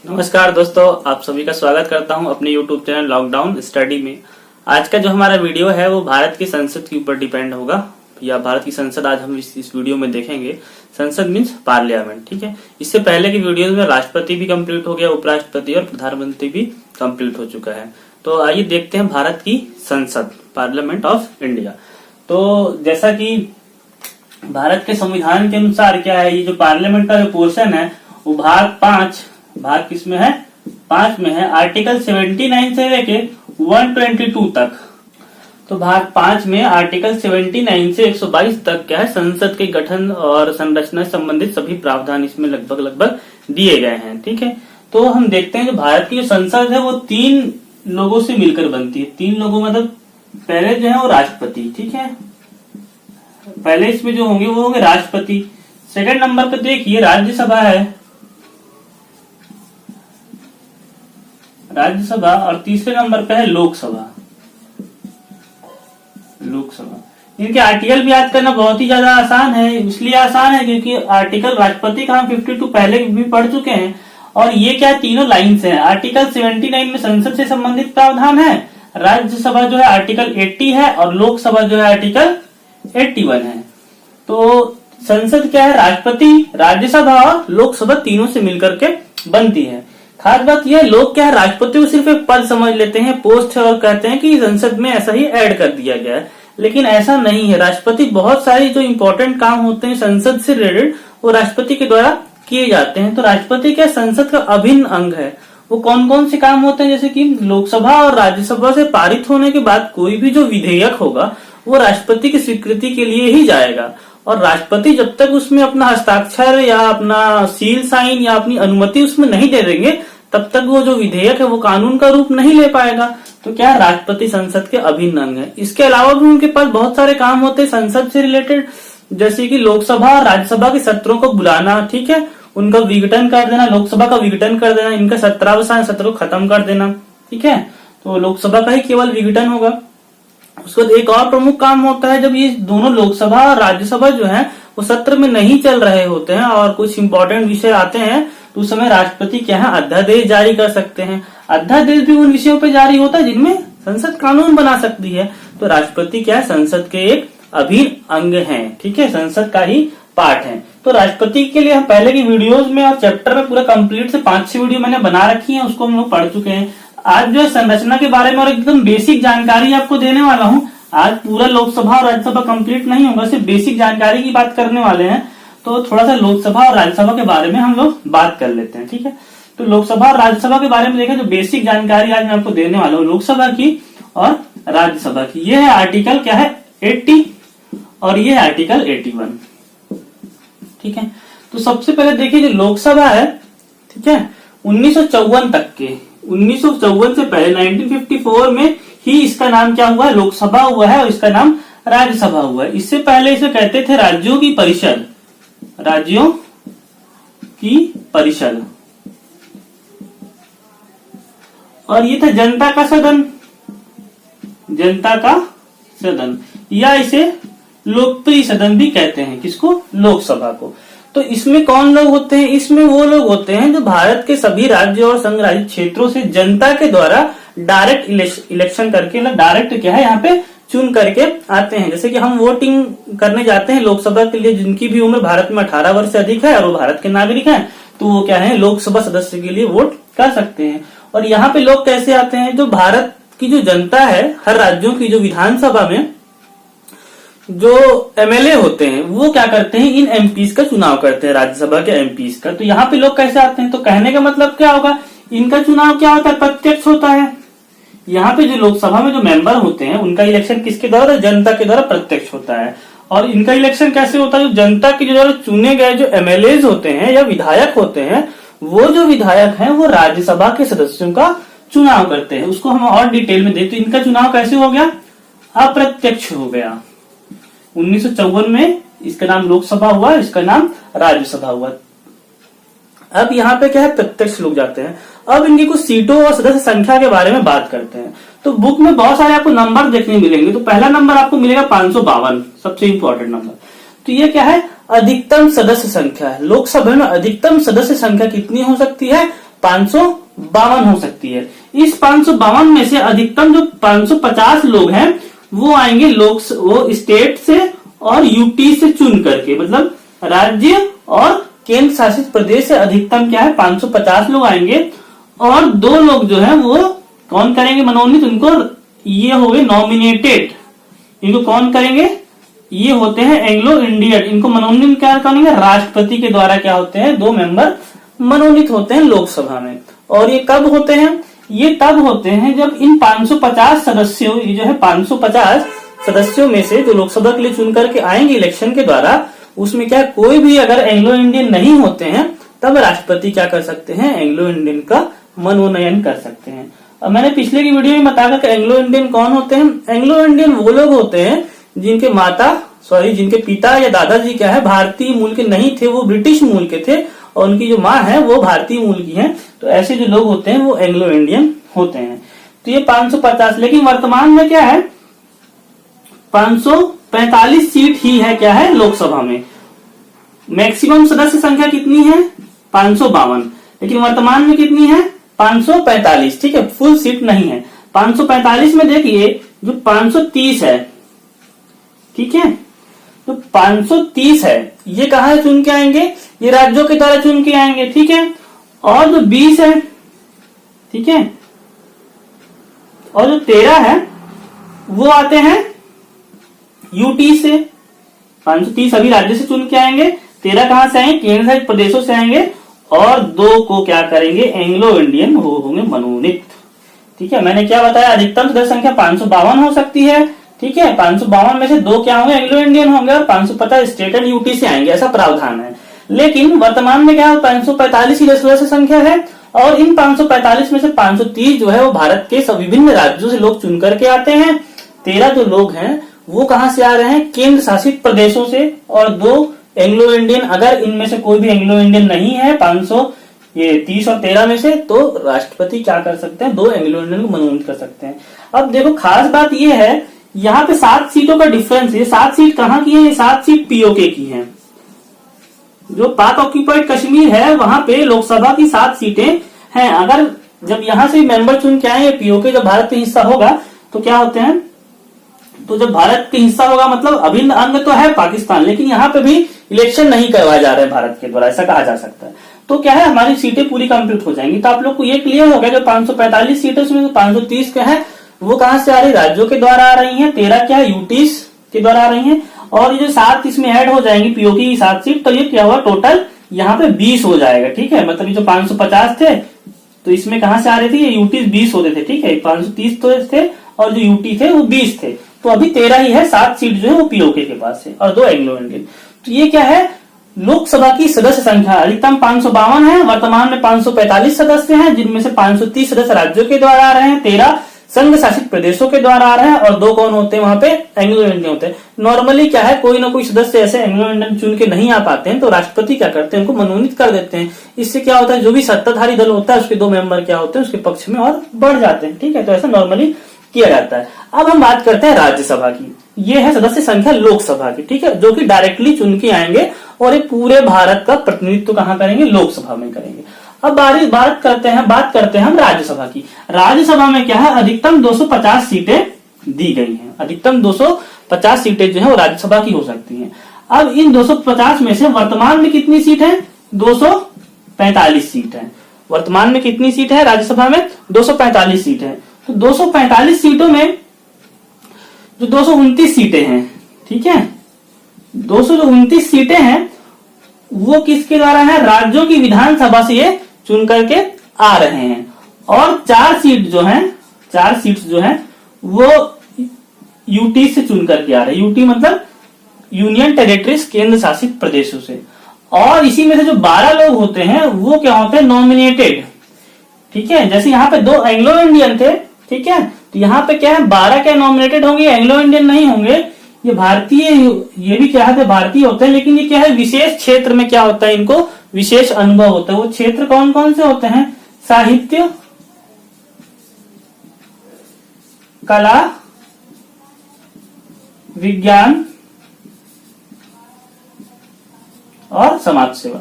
नमस्कार दोस्तों, आप सभी का स्वागत करता हूं अपने YouTube चैनल लॉकडाउन स्टडी में। आज का जो हमारा वीडियो है वो भारत की संसद के ऊपर डिपेंड होगा, या भारत की संसद आज हम इस वीडियो में देखेंगे। संसद मीन्स पार्लियामेंट, ठीक है। इससे पहले की वीडियो में राष्ट्रपति भी कंप्लीट हो गया, उपराष्ट्रपति और प्रधानमंत्री भी कंप्लीट हो चुका है। तो आइए देखते हैं भारत की संसद, पार्लियामेंट ऑफ इंडिया। तो जैसा कि भारत के संविधान के अनुसार क्या है, ये जो पार्लियामेंट का जो पोर्शन है वो भाग किसमें है? 5 में है। आर्टिकल 79 से लेके 122 तक। तो भाग 5 में आर्टिकल 79 से 122 तक क्या है, संसद के गठन और संरचना से संबंधित सभी प्रावधान इसमें लगभग दिए गए हैं, ठीक है। तो हम देखते हैं जो भारत की जो संसद है वो 3 लोगों से मिलकर बनती है। 3 लोगों मतलब पहले जो है वो राष्ट्रपति, ठीक है। पहले इसमें जो होंगे वो होंगे राष्ट्रपति। सेकंड नंबर पे देखिए राज्यसभा है, राज्यसभा। और तीसरे नंबर पे है लोकसभा। इनके आर्टिकल भी याद करना बहुत ही ज्यादा आसान है। इसलिए आसान है क्योंकि आर्टिकल राष्ट्रपति का हम 52 पहले भी पढ़ चुके हैं। और ये क्या तीनों लाइन्स हैं। आर्टिकल 79 में संसद से संबंधित प्रावधान है, राज्यसभा जो है आर्टिकल 80 है और लोकसभा जो है आर्टिकल 81 है। तो संसद क्या है, राष्ट्रपति, राज्यसभा और लोकसभा तीनों से मिलकर के बनती है। खास बात यह, लोग क्या है राष्ट्रपति को सिर्फ एक पद समझ लेते हैं, पोस्ट है, और कहते हैं कि संसद में ऐसा ही ऐड कर दिया गया है। लेकिन ऐसा नहीं है। राष्ट्रपति बहुत सारी जो इंपॉर्टेंट काम होते हैं संसद से रिलेटेड वो राष्ट्रपति के द्वारा किए जाते हैं। तो राष्ट्रपति क्या संसद का अभिन्न अंग है। वो कौन कौन से काम होते हैं, जैसे कि लोकसभा और राज्यसभा से पारित होने के बाद कोई भी जो विधेयक होगा वो राष्ट्रपति की स्वीकृति के लिए ही जाएगा। और राष्ट्रपति जब तक उसमें अपना हस्ताक्षर या अपना सील साइन या अपनी अनुमति उसमें नहीं दे देंगे तब तक वो जो विधेयक है वो कानून का रूप नहीं ले पाएगा। तो क्या राष्ट्रपति संसद के अभिन्न अंग है। इसके अलावा भी उनके पास बहुत सारे काम होते हैं संसद से रिलेटेड, जैसे कि लोकसभा और राज्यसभा के सत्रों को बुलाना, ठीक है, उनका विघटन कर देना, लोकसभा का विघटन कर देना, इनका सत्रावसान सत्र को खत्म कर देना, ठीक है। तो लोकसभा का ही केवल विघटन होगा। उसके बाद एक और प्रमुख काम होता है, जब ये दोनों लोकसभा और राज्यसभा जो है वो सत्र में नहीं चल रहे होते हैं और कुछ इंपॉर्टेंट विषय आते हैं तो उस समय राष्ट्रपति क्या है अध्यादेश जारी कर सकते हैं। अध्यादेश भी उन विषयों पर जारी होता है जिनमें संसद कानून बना सकती है। तो राष्ट्रपति क्या है संसद के एक अभिन्न अंग है, ठीक है, संसद का ही पार्ट है। तो राष्ट्रपति के लिए हम पहले की वीडियोस में और चैप्टर में पूरा कंप्लीट से 5-6 वीडियो मैंने बना रखी है, उसको हम लोग पढ़ चुके हैं। आज जो है संरचना के बारे में और एकदम बेसिक जानकारी आपको देने वाला हूँ। आज पूरा लोकसभा और राज्यसभा कंप्लीट नहीं होगा, सिर्फ बेसिक जानकारी की बात करने वाले हैं। तो थोड़ा सा लोकसभा और राज्यसभा के बारे में हम लोग बात कर लेते हैं, ठीक है। तो लोकसभा और राज्यसभा के बारे में देखें जो बेसिक जानकारी आज मैं आपको देने वाला हूँ लोकसभा की और राज्यसभा की। ये है आर्टिकल क्या है 80 और ये है आर्टिकल 81, ठीक है। तो सबसे पहले देखिए जो लोकसभा है, ठीक है, 1954 तक के, 1954 से पहले 1954 में ही इसका नाम क्या हुआ है, लोकसभा हुआ है और इसका नाम राज्यसभा हुआ है। इससे पहले इसे कहते थे राज्यों की परिषद, राज्यों की परिषद। और ये था जनता का सदन, जनता का सदन, या इसे लोकप्रिय सदन भी कहते हैं। किसको? लोकसभा को। तो इसमें कौन लोग होते हैं? इसमें वो लोग होते हैं जो भारत के सभी राज्यों और संघ राज्य क्षेत्रों से जनता के द्वारा डायरेक्ट इलेक्शन करके, डायरेक्ट क्या है यहाँ पे चुन करके आते हैं। जैसे कि हम वोटिंग करने जाते हैं लोकसभा के लिए, जिनकी भी उम्र भारत में 18 वर्ष से अधिक है और वो भारत के नागरिक हैं, तो वो क्या है लोकसभा सदस्य के लिए वोट कर सकते हैं। और यहाँ पे लोग कैसे आते हैं, जो भारत की जो जनता है, हर राज्यों की जो विधानसभा में जो एमएलए होते हैं वो क्या करते हैं, इन एमपीज का चुनाव करते हैं, राज्यसभा के एमपीज का। तो यहाँ पे लोग कैसे आते हैं, तो कहने का मतलब क्या होगा, इनका चुनाव क्या होता है, प्रत्यक्ष होता है। यहाँ पे जो लोकसभा में जो मेंबर होते हैं उनका इलेक्शन किसके द्वारा, जनता के द्वारा प्रत्यक्ष होता है। और इनका इलेक्शन कैसे होता है, जो जनता के द्वारा चुने गए जो एमएलए होते हैं या विधायक होते हैं, वो जो विधायक हैं वो राज्यसभा के सदस्यों का चुनाव करते हैं। उसको हम और डिटेल में देखते हैं। इनका चुनाव कैसे हो गया, अप्रत्यक्ष हो गया। 1954 में इसका नाम लोकसभा हुआ, इसका नाम राज्यसभा हुआ। अब यहाँ पे क्या है, प्रत्यक्ष लोग जाते हैं। अब इनकी कुछ सीटों और सदस्य संख्या के बारे में बात करते हैं। तो बुक में बहुत सारे आपको नंबर देखने मिलेंगे। तो पहला नंबर आपको मिलेगा 552, सबसे इंपॉर्टेंट नंबर। तो ये क्या है, अधिकतम सदस्य संख्या है। लोकसभा में अधिकतम सदस्य संख्या कितनी हो सकती है, 552 हो सकती है। इस 552 में से अधिकतम जो 550 लोग हैं वो आएंगे वो स्टेट से और यूटी से चुन करके, मतलब राज्य और केंद्र शासित प्रदेश से अधिकतम क्या है 550 लोग आएंगे। और 2 लोग जो है वो कौन करेंगे मनोनीत, उनको ये हो गए नॉमिनेटेड। इनको कौन करेंगे, ये होते हैं एंग्लो इंडियन। इनको मनोनीत क्या करेंगे, राष्ट्रपति के द्वारा क्या होते हैं 2 मेंबर मनोनीत होते हैं लोकसभा में। और ये कब होते हैं, ये तब होते हैं जब इन 550 सदस्यों, ये जो है 550 सदस्यों में से जो लोकसभा के लिए चुन करके आएंगे इलेक्शन के द्वारा, उसमें क्या कोई भी अगर एंग्लो इंडियन नहीं होते हैं तब राष्ट्रपति क्या कर सकते हैं, एंग्लो इंडियन का मनोनयन कर सकते हैं। अब मैंने पिछले की वीडियो में बताया कि एंग्लो इंडियन कौन होते हैं। एंग्लो इंडियन वो लोग होते हैं जिनके पिता या दादाजी क्या है भारतीय मूल के नहीं थे, वो ब्रिटिश मूल के थे, और उनकी जो माँ है वो भारतीय मूल की है। तो ऐसे जो लोग होते हैं वो एंग्लो इंडियन होते हैं। तो ये 550, लेकिन वर्तमान में क्या है 545 सीट ही है क्या है लोकसभा में। मैक्सिमम सदस्य संख्या कितनी है 552, लेकिन वर्तमान में कितनी है 545। ठीक है, फुल सीट नहीं है। 545 में देखिए जो 530 है, ठीक है, तो 530 है ये कहां से चुन के आएंगे, ये राज्यों के द्वारा चुन के आएंगे। ठीक है, और जो 20 है, ठीक है, और जो 13 है वो आते हैं यूटी से। 530 अभी राज्य से चुन के आएंगे, 13 कहां से आएंगे, केंद्र शासित प्रदेशों से आएंगे, और 2 को क्या करेंगे एंग्लो इंडियन होंगे मनोनीत। ठीक है, मैंने क्या बताया, अधिकतम सदस्य संख्या 552 हो सकती है। ठीक है, 552 में से 2 क्या होंगे एंग्लो इंडियन होंगे, और 550 स्टेट एंड यूटी से आएंगे, ऐसा प्रावधान है। लेकिन वर्तमान में क्या है 545 ही सदस्य संख्या है, और इन 545 में से 530 जो है वो भारत के विभिन्न राज्यों से लोग चुन करके आते हैं। 13 जो लोग हैं वो कहां से आ रहे हैं, केंद्र शासित प्रदेशों से, और 2 एंग्लो इंडियन। अगर इनमें से कोई भी एंग्लो इंडियन नहीं है 530 और 13 में से, तो राष्ट्रपति क्या कर सकते हैं 2 एंग्लो इंडियन को मनोनीत कर सकते हैं। अब देखो खास बात यह है, यहाँ पे 7 सीटों का डिफरेंस है। 7 सीट कहाँ की है, ये 7 सीट पीओके की हैं। जो पाक ऑक्यूपाइड कश्मीर है वहां पे लोकसभा की 7 सीटें हैं। अगर जब यहाँ से मेंबर चुन के आए पीओके, जब भारत का हिस्सा होगा तो क्या होते हैं, तो जब भारत का हिस्सा होगा मतलब अभिन्न अंग तो है पाकिस्तान, लेकिन यहाँ पे भी इलेक्शन नहीं करवाए जा रहे हैं भारत के द्वारा, ऐसा कहा जा सकता है। तो क्या है हमारी सीटें पूरी कंप्लीट हो जाएंगी। तो आप लोग को ये क्लियर हो गया, जो 545 सीटें उसमें 530 क्या है वो कहां से आ रही, राज्यों के द्वारा आ रही हैं। 13 क्या है यूटीज के द्वारा आ रही हैं, और ये जो 7 इसमें ऐड हो जाएंगी पीओके की 7 सीट, तो ये क्या हुआ टोटल यहाँ पे 20 हो जाएगा। ठीक है, मतलब ये जो 550 थे तो इसमें कहां से आ रहे थे, ये यूटीज 20 होते थे। ठीक है, 530 तो थे और जो यूटी थे वो 20 थे, तो अभी 13 ही है। 7 सीट जो है वो पीओके के पास है और 2 एंग्लो इंडियन। तो ये क्या है लोकसभा की सदस्य संख्या अधिकतम 552 है, वर्तमान में 545 सदस्य हैं, जिनमें से 530 सदस्य राज्यों के द्वारा आ रहे हैं, 13 संघ शासित प्रदेशों के द्वारा आ रहे हैं, और 2 कौन होते हैं वहां पे एंग्लो इंडियन होते हैं। नॉर्मली क्या है कोई ना कोई सदस्य ऐसे एंग्लो इंडियन चुन के नहीं आ पाते हैं, तो राष्ट्रपति क्या करते हैं उनको मनोनीत कर देते हैं। इससे क्या होता है जो भी सत्ताधारी दल होता है उसके 2 मेंबर क्या होते हैं उसके पक्ष में और बढ़ जाते हैं। ठीक है, तो ऐसा नॉर्मली किया जाता है। अब हम बात करते हैं राज्यसभा की। ये है सदस्य संख्या लोकसभा की, ठीक है, जो कि डायरेक्टली चुन के आएंगे और ये पूरे भारत का प्रतिनिधित्व कहां करेंगे, लोकसभा में करेंगे। अब बात करते हैं हम राज्यसभा की। राज्यसभा में क्या है अधिकतम 250 सीटें दी गई हैं। अधिकतम 250 सीटें जो है वो राज्यसभा की हो सकती हैं। अब इन 250 में से वर्तमान में कितनी सीट है, 245 सीट है। वर्तमान में कितनी सीट है राज्यसभा में, 245 सीट है। तो 245 सीटों में जो 229 सीटें हैं, ठीक है, 229 सीटें हैं वो किसके द्वारा है, राज्यों की विधानसभा से ये चुन करके आ रहे हैं। और 4 सीट जो हैं वो यूटी से चुन करके आ रहे हैं। यूटी मतलब यूनियन टेरिटरीज, केंद्र शासित प्रदेशों से। और इसी में से जो 12 लोग होते हैं वो क्या होते हैं, नॉमिनेटेड। ठीक है, जैसे यहाँ पे 2 एंग्लो इंडियन थे, ठीक है, तो यहाँ पे क्या है 12 क्या नॉमिनेटेड होंगे, एंग्लो इंडियन नहीं होंगे। ये भारतीय, ये भी क्या है भारतीय होते हैं, लेकिन ये क्या है विशेष क्षेत्र में क्या होता है, इनको विशेष अनुभव होता है। वो क्षेत्र कौन कौन से होते हैं, साहित्य, कला, विज्ञान और समाज सेवा।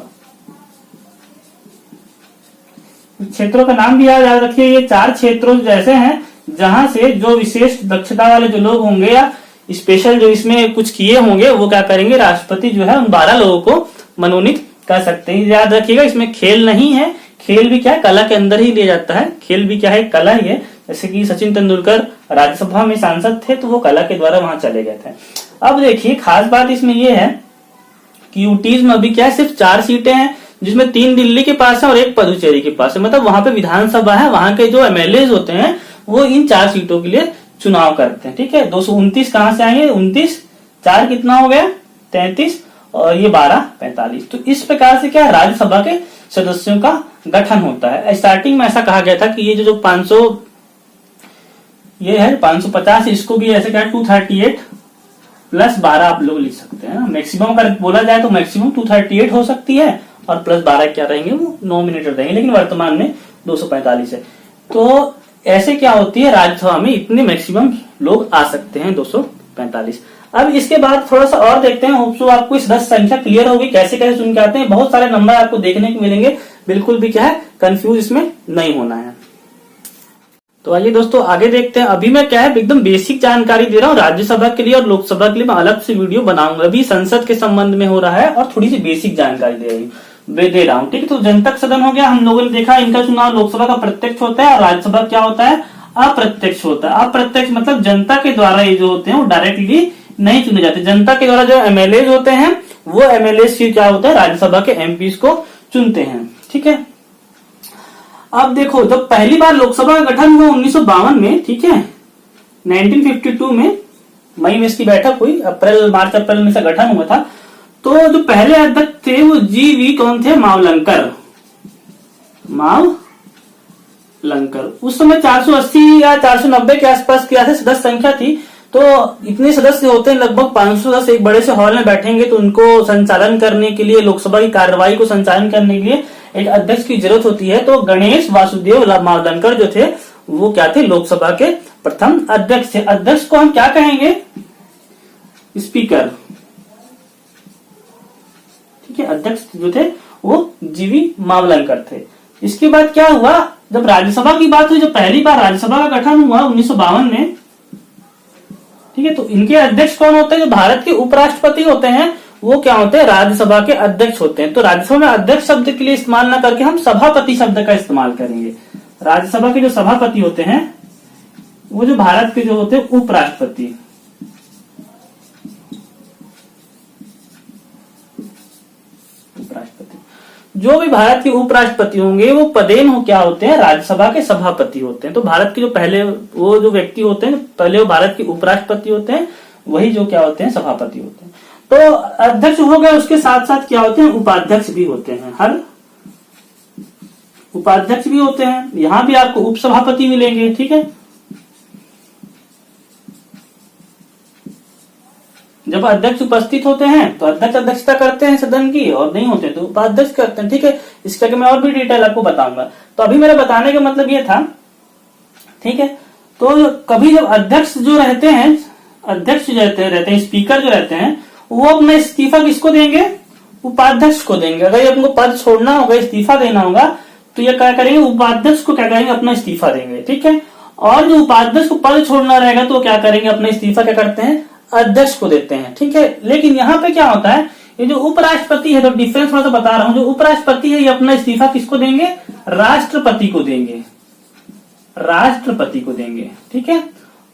क्षेत्रों का नाम भी याद रखिए। ये 4 क्षेत्रों जैसे हैं जहां से जो विशेष दक्षता वाले जो लोग होंगे या स्पेशल जो इसमें कुछ किए होंगे वो क्या करेंगे, राष्ट्रपति जो है उन 12 लोगों को मनोनीत कर सकते हैं। याद रखिएगा इसमें खेल नहीं है, खेल भी क्या है कला के अंदर ही लिया जाता है। खेल भी क्या है, कला ही है। जैसे कि सचिन तेंदुलकर राज्यसभा में सांसद थे तो वो कला के द्वारा वहां चले गए थे। अब देखिए खास बात इसमें ये है कि यूटीज में अभी क्या है सिर्फ 4 सीटें हैं, जिसमें 3 दिल्ली के पास है और 1 पुदुचेरी के पास है। मतलब वहां पे विधानसभा है, वहां के जो एमएलए होते हैं वो इन 4 सीटों के लिए चुनाव करते हैं। ठीक है, 229 कहां से आएंगे, 29 4 कितना हो गया 33 और ये 12 45। तो इस प्रकार से क्या राज्यसभा के सदस्यों का गठन होता है। स्टार्टिंग में ऐसा कहा गया था कि ये जो 500 ये है 550, इसको भी ऐसे क्या 238 प्लस 12 आप लोग लिख सकते हैं। मैक्सिमम अगर बोला जाए तो मैक्सिमम 238 हो सकती है और प्लस 12 क्या रहेंगे वो नॉमिनेटेड रहेंगे, लेकिन वर्तमान में 245 है। तो ऐसे क्या होती है राज्यसभा में इतने मैक्सिमम लोग आ सकते हैं 245। अब इसके बाद थोड़ा सा और देखते हैं, होप सो आपको इस 10 संख्या क्लियर होगी कैसे कैसे चुन के आते हैं। बहुत सारे नंबर आपको देखने को मिलेंगे, बिल्कुल भी क्या है कंफ्यूज इसमें नहीं होना है। तो आइए दोस्तों आगे देखते हैं। अभी मैं क्या है एकदम बेसिक जानकारी दे रहा हूँ राज्यसभा के लिए और लोकसभा के लिए मैं अलग से वीडियो बनाऊंगा। अभी संसद के संबंध में हो रहा है और थोड़ी सी बेसिक जानकारी दे रहा हूँ। ठीक है, तो जनतक सदन हो गया, हम लोगों ने देखा इनका चुनाव लोकसभा का प्रत्यक्ष होता है और राज्यसभा क्या होता है अप्रत्यक्ष होता है। अप्रत्यक्ष मतलब जनता के द्वारा ये जो होते हैं वो डायरेक्टली नहीं चुने जाते। जनता के द्वारा जो एमएलए होते हैं वो एमएलए क्या होता है राज्यसभा के एमपीज को चुनते हैं। ठीक है, अब देखो जब पहली बार लोकसभा का गठन हुआ 1952 में, ठीक है 1952 में मई में इसकी बैठक हुई, मार्च अप्रैल में से गठन हुआ था। तो जो पहले अध्यक्ष थे वो जीवी कौन थे, मावलंकर। उस समय 480 या 490 के आसपास की सदस्य संख्या थी। तो इतने सदस्य होते हैं लगभग 500 सदस्य एक बड़े से हॉल में बैठेंगे, तो उनको संचालन करने के लिए लोकसभा की कार्यवाही को संचालन करने के लिए एक अध्यक्ष की जरूरत होती है। तो गणेश वासुदेव मावलंकर जो थे वो क्या थे लोकसभा के प्रथम अध्यक्ष थे। अध्यक्ष को हम क्या कहेंगे, स्पीकर। ठीक है, अध्यक्ष जो थे वो जीवी मावलंकर थे। इसके बाद क्या हुआ, जब राज्यसभा की बात हुई, जब पहली बार राज्यसभा का गठन हुआ 1952 में, ठीक है, तो इनके अध्यक्ष कौन होते हैं, जो भारत के उपराष्ट्रपति होते हैं वो क्या होते हैं राज्यसभा के अध्यक्ष होते हैं। तो राज्यसभा में अध्यक्ष शब्द के लिए इस्तेमाल ना करके हम सभापति शब्द का इस्तेमाल करेंगे। राज्यसभा के जो सभापति होते हैं वो जो भारत के जो होते हैं उपराष्ट्रपति। जो भी भारत के उपराष्ट्रपति होंगे वो पदेन हो क्या होते हैं राज्यसभा के सभापति होते हैं। तो भारत के जो पहले वो जो व्यक्ति होते हैं पहले वो भारत के उपराष्ट्रपति होते हैं, वही जो क्या होते हैं सभापति होते हैं। तो अध्यक्ष हो गए, उसके साथ साथ क्या होते हैं उपाध्यक्ष भी होते हैं। हर उपाध्यक्ष भी होते हैं, यहां भी आपको उपसभापति मिलेंगे। ठीक है, जब अध्यक्ष उपस्थित होते हैं तो अध्यक्ष अध्यक्षता करते हैं सदन की, और नहीं होते तो उपाध्यक्ष करते हैं। ठीक है, इसके आगे मैं और भी डिटेल आपको बताऊंगा। तो अभी मेरा बताने का मतलब ये था, ठीक है, तो कभी जब अध्यक्ष जो रहते हैं, अध्यक्ष जो रहते हैं स्पीकर जो रहते हैं, वो अपना इस्तीफा किसको देंगे, उपाध्यक्ष को देंगे। अगर ये उनको पद छोड़ना होगा, इस्तीफा देना होगा, तो ये क्या करेंगे, उपाध्यक्ष को क्या करेंगे, अपना इस्तीफा देंगे। ठीक है, और जो उपाध्यक्ष को पद छोड़ना रहेगा तो क्या करेंगे, अपना इस्तीफा क्या करते हैं, अध्यक्ष को देते हैं। ठीक है, लेकिन यहाँ पे क्या होता है, ये जो उपराष्ट्रपति है, तो डिफरेंस मैं तो बता रहा हूं, जो उपराष्ट्रपति है ये अपना इस्तीफा किसको देंगे, राष्ट्रपति को देंगे, राष्ट्रपति को देंगे। ठीक है,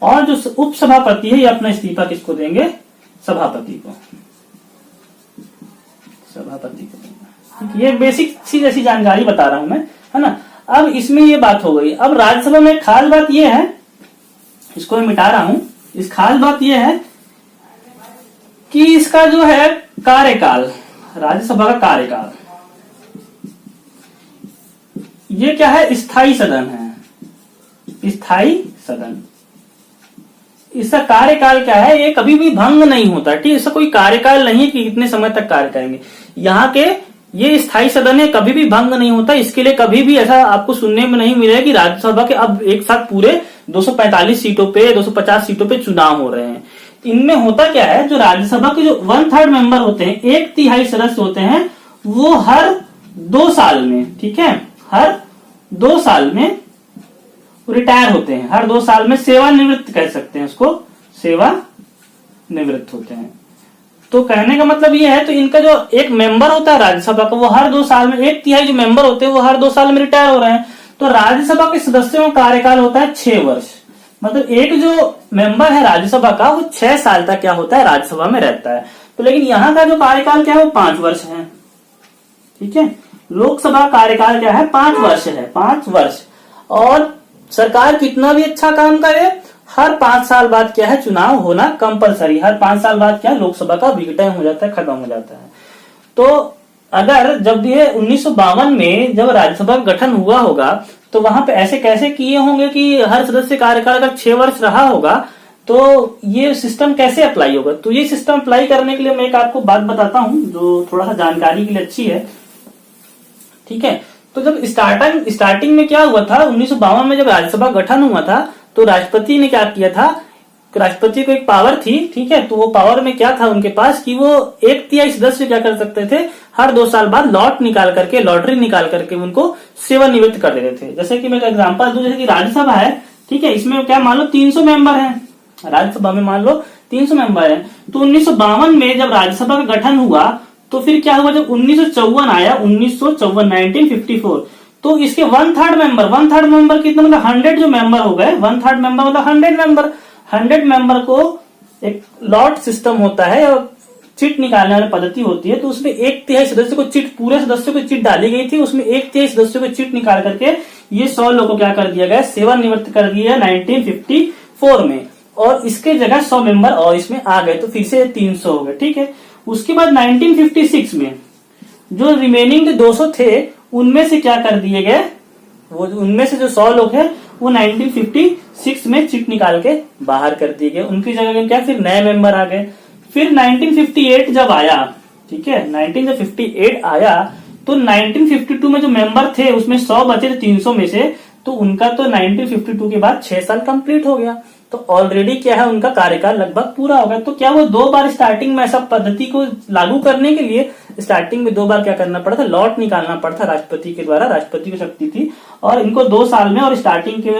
और जो उपसभापति है ये अपना इस्तीफा किसको देंगे, सभापति को, सभापति को देंगे। ये बेसिक सी जैसी जानकारी बता रहा हूं मैं, है ना। अब इसमें ये बात हो गई। अब राज्यसभा में खास बात ये है, इसको मैं मिटा रहा हूं, इस खास बात ये है कि इसका जो है कार्यकाल, राज्यसभा का कार्यकाल, ये क्या है, स्थायी सदन है, स्थायी सदन। इसका कार्यकाल क्या है, ये कभी भी भंग नहीं होता। ठीक, इसका कोई कार्यकाल नहीं है कि कितने समय तक कार्य करेंगे। यहाँ के ये स्थायी सदन है, कभी भी भंग नहीं होता। इसके लिए कभी भी ऐसा आपको सुनने में नहीं मिलेगा कि राज्यसभा के अब एक साथ पूरे 245 सीटों पे 250 सीटों पे चुनाव हो रहे हैं। इनमें होता क्या है, जो राज्यसभा के जो 1/3 मेंबर होते हैं, 1/3 सदस्य होते हैं, वो हर 2 साल में, ठीक है, हर 2 साल में रिटायर होते हैं, हर 2 साल में सेवानिवृत्त कह सकते हैं उसको, सेवानिवृत्त होते हैं। तो कहने का मतलब ये है, तो इनका जो एक मेंबर होता है राज्यसभा का, वो हर 2 साल में 1/3 जो मेंबर होते हैं वो हर 2 साल में रिटायर हो रहे हैं। तो राज्यसभा के सदस्यों का कार्यकाल होता है 6 वर्ष। मतलब एक जो मेंबर है राज्यसभा का वो 6 साल तक क्या होता है, राज्यसभा में रहता है। तो लेकिन यहाँ का जो कार्यकाल क्या है वो 5 वर्ष है। ठीक है, लोकसभा कार्यकाल क्या है, 5 वर्ष है, 5 वर्ष। और सरकार कितना भी अच्छा काम करे, हर 5 साल बाद क्या है, चुनाव होना कंपलसरी। हर 5 साल बाद क्या है, लोकसभा का विघटन हो जाता है, खत्म हो जाता है। तो अगर जब ये 1952 में जब राज्यसभा का गठन हुआ होगा, तो वहां पे ऐसे कैसे किए होंगे कि हर सदस्य कार्यकाल अगर 6 वर्ष रहा होगा, तो ये सिस्टम कैसे अप्लाई होगा। तो ये सिस्टम अप्लाई करने के लिए मैं एक आपको बात बताता हूं जो थोड़ा सा जानकारी के लिए अच्छी है। ठीक है, तो जब स्टार्टिंग में क्या हुआ था, 1952 में जब राज्यसभा गठन हुआ था, तो राष्ट्रपति ने क्या किया था, राष्ट्रपति को एक पावर थी। ठीक है, तो वो पावर में क्या था उनके पास कि वो 1/3 सदस्य क्या कर सकते थे, हर 2 साल बाद लॉटरी निकाल करके उनको सेवानिवृत्त कर देते थे। जैसे कि मैं एग्जांपल दूं, जैसे कि राज्यसभा है, ठीक है, इसमें क्या मान लो 300 मेंबर हैं, राज्यसभा में मान लो 300 मेंबर है। तो 1952 में जब राज्यसभा का गठन हुआ, तो फिर क्या हुआ, जब 1954 आया, 1954 तो इसके 1/3 मेंबर कितना, मतलब 100 जो मेंबर हो गए, 1/3 मेंबर मतलब 100 मेंबर को एक लॉट सिस्टम होता है, चिट निकालने वाली पद्धति होती है। तो उसमें 1/3 सदस्य को चिट, पूरे सदस्यों को चिट डाली गई थी, उसमें 1/3 सदस्यों को चिट निकाल करके ये 100 लोगों को क्या कर दिया गया, सेवानिवृत्त कर दिया 1954 में। और इसके जगह 100 मेंबर और इसमें आ गए, तो फिर से 300 हो गए। ठीक है, उसके बाद 1956 में जो रिमेनिंग 200 थे, उनमें से क्या कर दिए गए, वो उनमें से जो 100 लोग हैं वो 1956 में चिट निकाल के बाहर कर दिए गए। उनकी जगह क्या फिर नए मेंबर आ गए। फिर 1958 जब आया, ठीक है, 1958 आया, तो 1952 में जो मेंबर थे उसमें 100 बचे थे 300 में से, तो उनका तो 1952 के बाद 6 साल कंप्लीट हो गया। तो ऑलरेडी क्या है, उनका कार्यकाल लगभग पूरा हो गया। तो क्या वो 2 बार स्टार्टिंग में ऐसा पद्धति को लागू करने के लिए स्टार्टिंग में 2 बार क्या करना पड़ा था, लॉट निकालना पड़ा था राष्ट्रपति के द्वारा, राष्ट्रपति की शक्ति थी। और इनको 2 साल में, और स्टार्टिंग के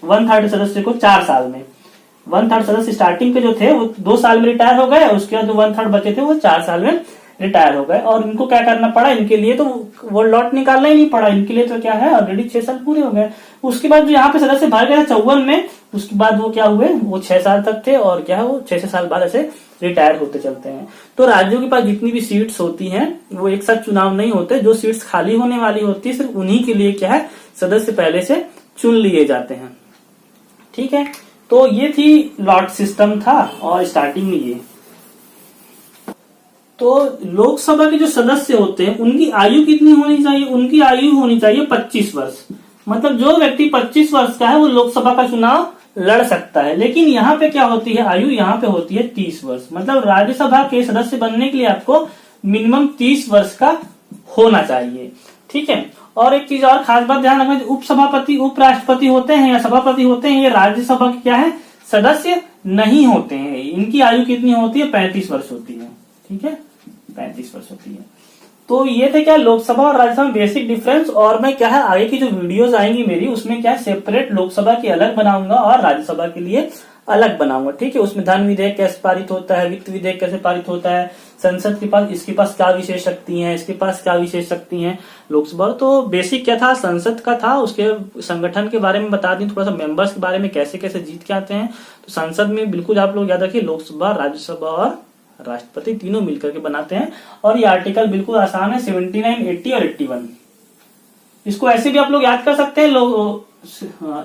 1/3 सदस्य को 4 साल में, 1/3 सदस्य स्टार्टिंग के जो थे वो 2 साल में रिटायर हो गए, उसके बाद जो 1/3 बचे थे वो 4 साल में रिटायर हो गए। और इनको क्या करना पड़ा, इनके लिए तो वो लॉट निकालना ही नहीं पड़ा, इनके लिए तो क्या है, ऑलरेडी 6 साल पूरे हो गए। उसके बाद जो यहाँ पे सदस्य भर गए 54 में, उसके बाद वो क्या हुए, वो 6 साल तक थे, और क्या है वो 6 साल बाद ऐसे रिटायर होते चलते हैं। तो राज्यों के पास जितनी भी सीट्स होती हैं वो एक साथ चुनाव नहीं होते, जो सीट्स खाली होने वाली होती है सिर्फ उन्हीं के लिए क्या है, सदस्य पहले से चुन लिए जाते हैं। ठीक है, तो ये थी लॉट सिस्टम था, और स्टार्टिंग में ये। तो लोकसभा के जो सदस्य होते हैं उनकी आयु कितनी होनी चाहिए, उनकी आयु होनी चाहिए 25 वर्ष। मतलब जो व्यक्ति 25 वर्ष का है वो लोकसभा का चुनाव लड़ सकता है। लेकिन यहाँ पे क्या होती है आयु, यहाँ पे होती है 30 वर्ष। मतलब राज्यसभा के सदस्य बनने के लिए आपको मिनिमम 30 वर्ष का होना चाहिए। ठीक है, और एक चीज और खास बात ध्यान रखना, उपसभापति, उपराष्ट्रपति होते हैं या सभापति होते हैं, ये राज्यसभा के क्या है, सदस्य नहीं होते हैं। इनकी आयु कितनी होती है, 35 वर्ष होती है। ठीक है, 35 वर्ष होती है। तो ये थे क्या लोकसभा और राज्यसभा में बेसिक डिफरेंस। और मैं क्या है आगे की जो वीडियोस आएंगी मेरी, उसमें क्या सेपरेट लोकसभा की अलग बनाऊंगा और राज्यसभा के लिए अलग बनाऊंगा। ठीक है, उसमें धन विधेयक कैसे पारित होता है, वित्त विधेयक कैसे पारित होता है, संसद के पास, इसके पास क्या विशेष शक्ति है, इसके पास क्या विशेष शक्ति है। लोकसभा तो बेसिक क्या था, संसद का था, उसके संगठन के बारे में बता दी, थोड़ा सा मेंबर्स के बारे में कैसे कैसे जीत के आते हैं। तो संसद में बिल्कुल आप लोग याद रखिए, लोकसभा, राज्यसभा और राष्ट्रपति तीनों मिलकर के बनाते हैं। और ये आर्टिकल बिल्कुल आसान है, 79, 80 और 81। इसको ऐसे भी आप लोग याद कर सकते हैं। लोग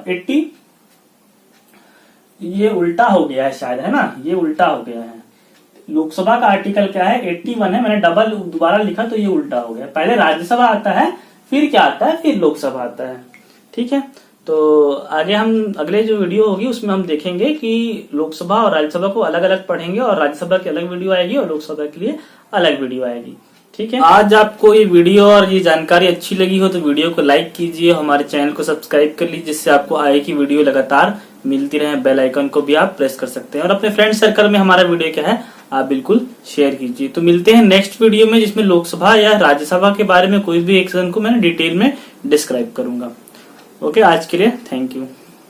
80 ये उल्टा हो गया है शायद, है ना, ये उल्टा हो गया है। लोकसभा का आर्टिकल क्या है, 81 है, मैंने डबल दोबारा लिखा तो ये उल्टा हो गया। पहले राज्यसभा आता है, फिर क्या आता है, फिर लोकसभा आता है। ठीक है, तो आगे हम अगले जो वीडियो होगी उसमें हम देखेंगे कि लोकसभा और राज्यसभा को अलग अलग पढ़ेंगे, और राज्यसभा की अलग वीडियो आएगी और लोकसभा के लिए अलग वीडियो आएगी। ठीक है, आज आपको ये वीडियो और ये जानकारी अच्छी लगी हो तो वीडियो को लाइक कीजिए, हमारे चैनल को सब्सक्राइब कर लीजिए, जिससे आपको आगे की वीडियो लगातार मिलती रहे। बेल आइकन को भी आप प्रेस कर सकते हैं, और अपने फ्रेंड सर्कल में हमारा वीडियो क्या है आप बिल्कुल शेयर कीजिए। तो मिलते हैं नेक्स्ट वीडियो में, जिसमें लोकसभा या राज्यसभा के बारे में कोई भी एक सेशन को मैंने डिटेल में डिस्क्राइब करूंगा। ओके, आज के लिए थैंक यू।